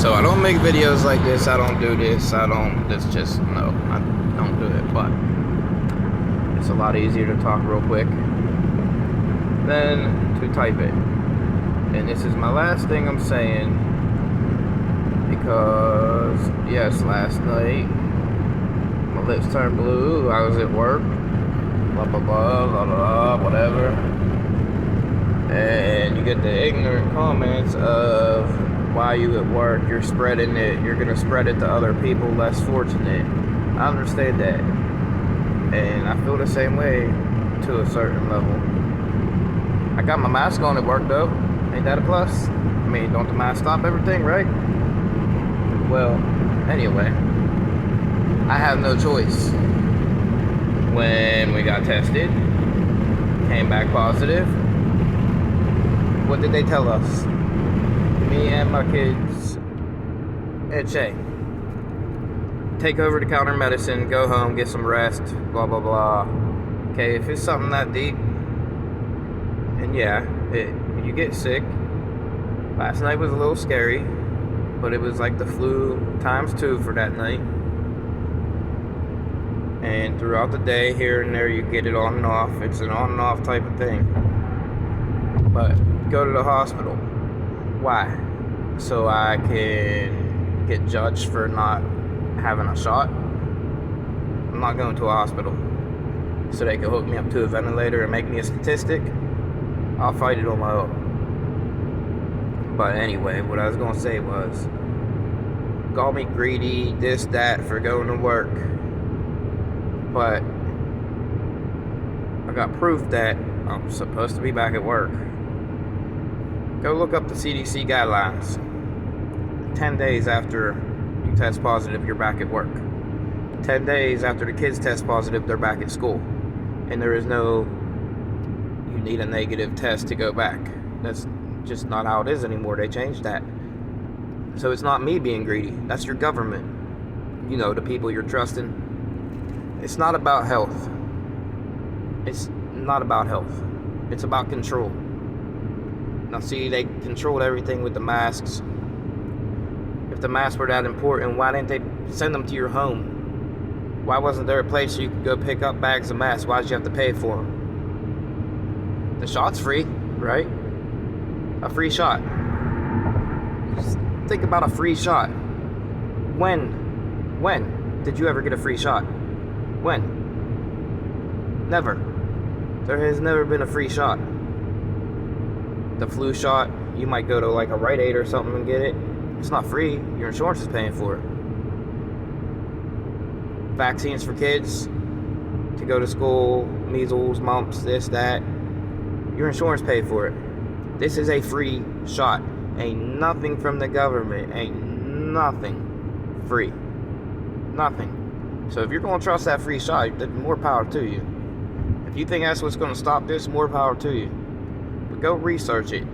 So I don't make videos like this. I don't do this. It's just, no, I don't do it. But it's a lot easier to talk real quick than to type it. And this is my last thing I'm saying, because yes, last night my lips turned blue. I was at work, blah blah blah blah blah, whatever, and you get the ignorant comments of, why you at work, you're spreading it, you're gonna spread it to other people less fortunate. I understand that, and I feel the same way to a certain level. I got my mask on at work though. Ain't that a plus? I mean, don't the mask stop everything, right? Well, anyway, I have no choice. When we got tested, came back positive, what did they tell us? Me and my kids at Shay, take over the counter medicine, go home, get some rest, blah blah blah. Okay, if it's something that deep, and yeah, you get sick. Last night was a little scary, but it was like the flu times 2 for that night. And throughout the day, here and there, you get it on and off. It's an on and off type of thing. But go to the hospital. Why? So I can get judged for not having a shot? I'm not going to a hospital. So they can hook me up to a ventilator and make me a statistic? I'll fight it on my own. But anyway, what I was going to say was, call me greedy, this, that, for going to work. But I got proof that I'm supposed to be back at work. Go look up the CDC guidelines. 10 days after you test positive, you're back at work. 10 days after the kids test positive, they're back at school. And there is no, you need a negative test to go back. That's just not how it is anymore. They changed that. So it's not me being greedy. That's your government. You know, the people you're trusting. It's not about health. It's not about health. It's about control. Now see, they controlled everything with the masks. If the masks were that important, why didn't they send them to your home? Why wasn't there a place you could go pick up bags of masks? Why did you have to pay for them? The shot's free, right? A free shot. Just think about a free shot. When did you ever get a free shot? When? Never. There has never been a free shot. The flu shot, you might go to like a Rite Aid or something and get it. It's not free. Your insurance is paying for it. Vaccines for kids to go to school, measles, mumps, this, that. Your insurance paid for it. This is a free shot. Ain't nothing from the government. Ain't nothing free. Nothing. So if you're going to trust that free shot, then more power to you. If you think that's what's going to stop this, more power to you. But go research it.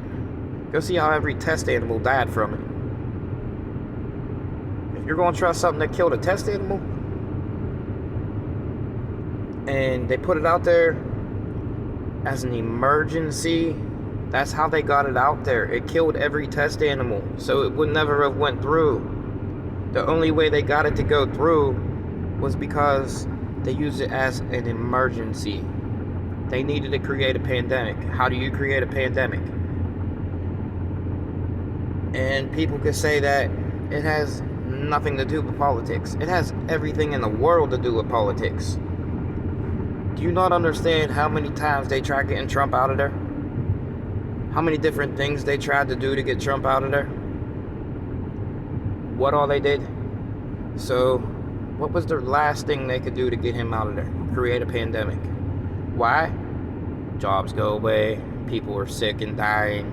Go see how every test animal died from it. If you're going to trust something that killed a test animal, and they put it out there as an emergency, that's how they got it out there. It killed every test animal, so it would never have went through. The only way they got it to go through was because they used it as an emergency. They needed to create a pandemic. How do you create a pandemic? And people could say that it has nothing to do with politics. It has everything in the world to do with politics. Do you not understand how many times they tried getting Trump out of there? How many different things they tried to do to get Trump out of there? What all they did? So, what was the last thing they could do to get him out of there? Create a pandemic. Why? Jobs go away, people are sick and dying.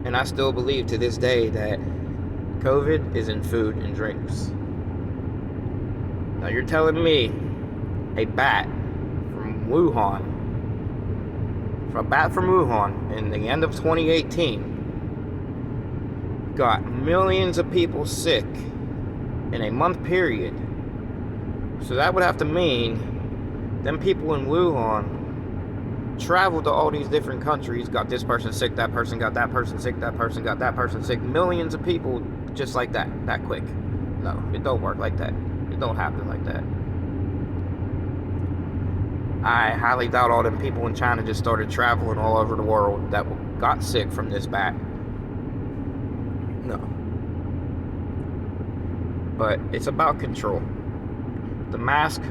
And I still believe to this day that COVID is in food and drinks. Now you're telling me a bat from Wuhan in the end of 2018 got millions of people sick in a month period. So that would have to mean them people in Wuhan traveled to all these different countries, got this person sick, that person got that person sick, that person got that person sick, millions of people just like that quick. No, it don't work like that. It don't happen like that. I highly doubt all them people in China just started traveling all over the world that got sick from this bat. No. But it's about control. The mask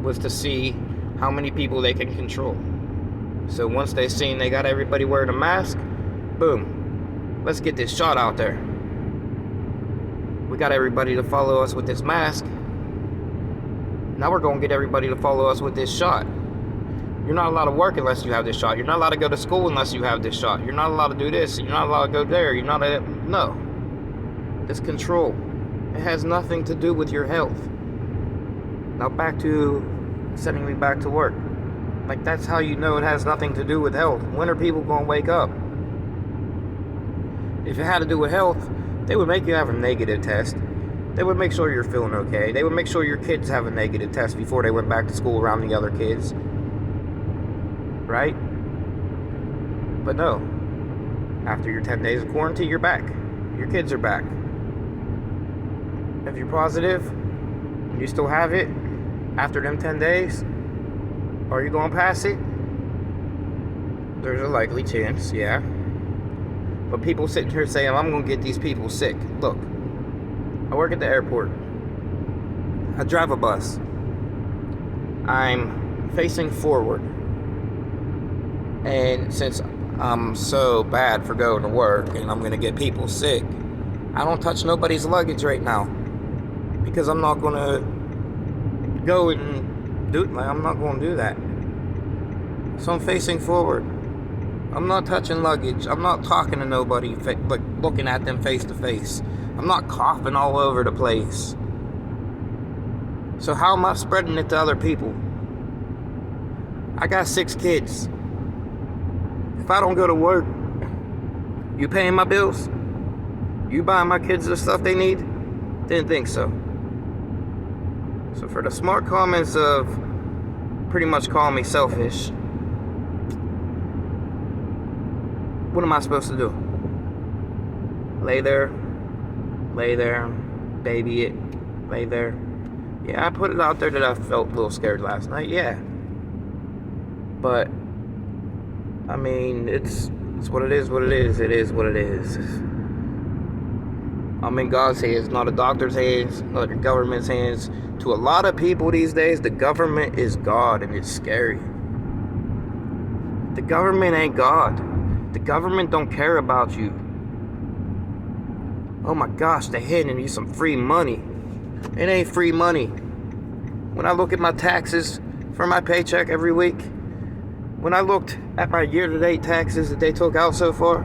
was to see how many people they can control. So once they seen they got everybody wearing a mask, boom, let's get this shot out there. We got everybody to follow us with this mask. Now we're going to get everybody to follow us with this shot. You're not allowed to work unless you have this shot. You're not allowed to go to school unless you have this shot. You're not allowed to do this. You're not allowed to go there. You're not no. It's control. It has nothing to do with your health. Now back to sending me back to work. Like, that's how you know it has nothing to do with health. When are people going to wake up? If it had to do with health, they would make you have a negative test. They would make sure you're feeling okay. They would make sure your kids have a negative test before they went back to school around the other kids. Right? But no. After your 10 days of quarantine, you're back. Your kids are back. If you're positive, and you still have it, after them 10 days, are you going to pass it? There's a likely chance, yeah. But people sitting here saying, I'm going to get these people sick. Look, I work at the airport. I drive a bus. I'm facing forward. And since I'm so bad for going to work and I'm going to get people sick, I don't touch nobody's luggage right now. Because I'm not going to go and do it. I'm not going to do that. So I'm facing forward. I'm not touching luggage. I'm not talking to nobody, like looking at them face to face. I'm not coughing all over the place. So how am I spreading it to other people? I got 6 kids. If I don't go to work, you paying my bills? You buying my kids the stuff they need? Didn't think so. So for the smart comments of pretty much calling me selfish, what am I supposed to do? Lay there, baby it, lay there. Yeah, I put it out there that I felt a little scared last night, yeah. But, I mean, it's what it is, it is what it is. I'm in God's hands, not a doctor's hands, not the government's hands. To a lot of people these days, the government is God, and it's scary. The government ain't God. The government don't care about you. Oh my gosh, they're handing you some free money. It ain't free money. When I look at my taxes for my paycheck every week, when I looked at my year-to-date taxes that they took out so far,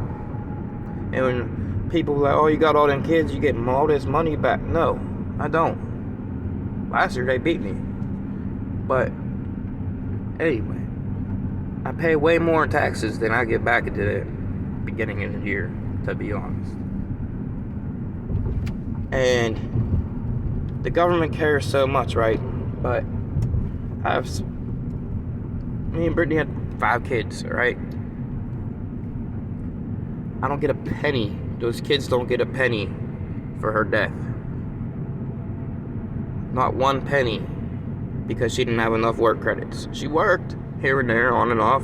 and when people were like, oh, you got all them kids, you getting all this money back. No, I don't. Last year they beat me. But anyway, I pay way more in taxes than I get back at the beginning of the year, to be honest. And the government cares so much, right? But me and Brittany had 5 kids, right? I don't get a penny. Those kids don't get a penny for her death. Not one penny, because she didn't have enough work credits. She worked here and there, on and off,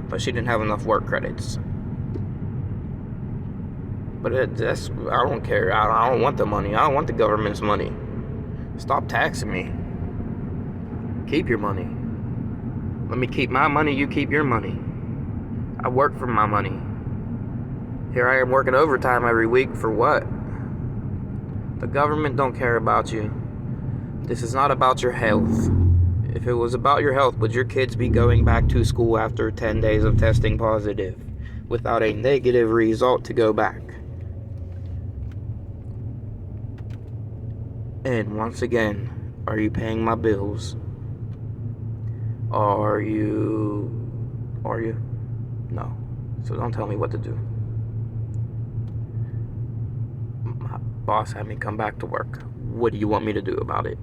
but she didn't have enough work credits. But I don't care. I don't want the money. I don't want the government's money. Stop taxing me. Keep your money. Let me keep my money, you keep your money. I work for my money. Here I am working overtime every week for what? The government don't care about you. This is not about your health. If it was about your health, would your kids be going back to school after 10 days of testing positive without a negative result to go back? And once again, are you paying my bills? Are you? No. So don't tell me what to do. My boss had me come back to work. What do you want me to do about it?